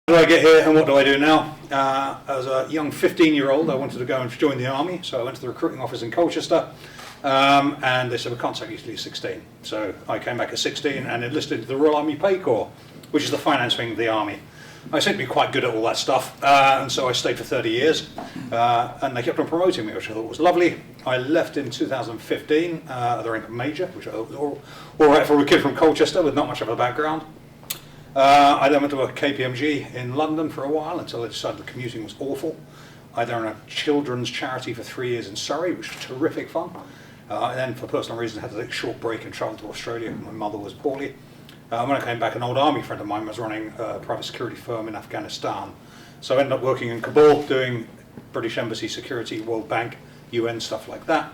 How did I get here and what do I do now? As a young 15-year-old, I wanted to go and join the army, so I went to the recruiting office in Colchester, and they said, we can't take you till you're 16. So I came back at 16 and enlisted into the Royal Army Pay Corps, which is the finance wing of the army. I seemed to be quite good at all that stuff, and so I stayed for 30 years, and they kept on promoting me, which I thought was lovely. I left in 2015 at the rank of major, which I thought was all right for a kid from Colchester with not much of a background. I then went to a KPMG in London for a while until I decided the commuting was awful. I then ran a children's charity for 3 years in Surrey, which was terrific fun. And then for personal reasons I had to take a short break and travel to Australia. My mother was poorly. When I came back, an old army friend of mine was running a private security firm in Afghanistan. So I ended up working in Kabul doing British Embassy security, World Bank, UN, stuff like that.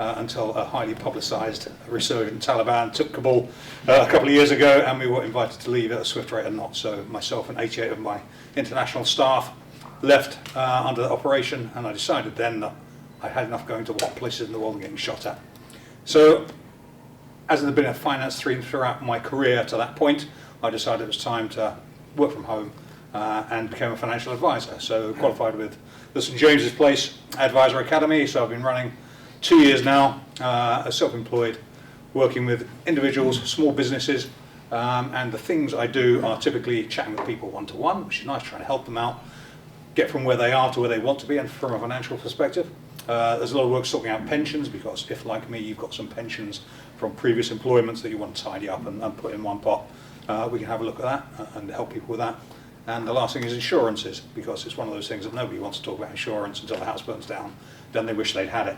Until a highly publicised resurgent Taliban took Kabul a couple of years ago, and we were invited to leave at a swift rate of knots. So myself and 88 of my international staff left under that operation, and I decided then that I had enough going to what places in the world and getting shot at. So, as I've been in finance throughout my career to that point, I decided it was time to work from home and became a financial advisor. So qualified with the St James's Place Advisor Academy, so I've been running 2 years now as self-employed, working with individuals, small businesses, and the things I do are typically chatting with people one-to-one, which is nice, trying to help them out, get from where they are to where they want to be, and from a financial perspective. There's a lot of work sorting out pensions, because if, like me, you've got some pensions from previous employments that you want to tidy up and put in one pot, we can have a look at that and help people with that. And the last thing is insurances, because it's one of those things that nobody wants to talk about insurance until the house burns down, then they wish they'd had it.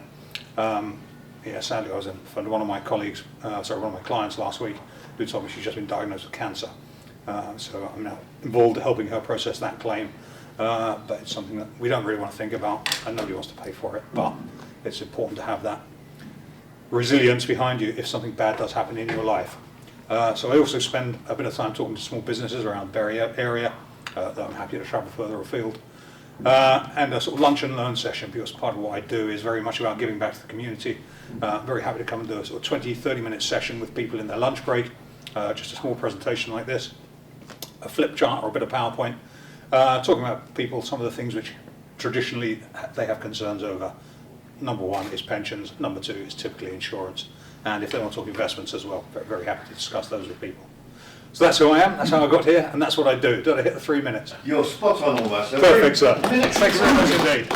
Sadly, I was in front of one of my colleagues, one of my clients last week, who told me she's just been diagnosed with cancer. So I'm now involved in helping her process that claim. But it's something that we don't really want to think about, and nobody wants to pay for it. But it's important to have that resilience behind you if something bad does happen in your life. So I also spend a bit of time talking to small businesses around the area that I'm happy to travel further afield. And a sort of lunch and learn session, because part of what I do is very much about giving back to the community. I'm very happy to come and do a sort of 20-30 minute session with people in their lunch break, just a small presentation like this, a flip chart or a bit of PowerPoint, talking about people, some of the things which traditionally they have concerns over. Number one is pensions, number two is typically insurance, and if they want to talk investments as well, very, very happy to discuss those with people. So that's who I am, that's how I got here, and that's what I do. Did I hit the 3 minutes? You're spot on almost. Perfect, sir. Thanks very much indeed.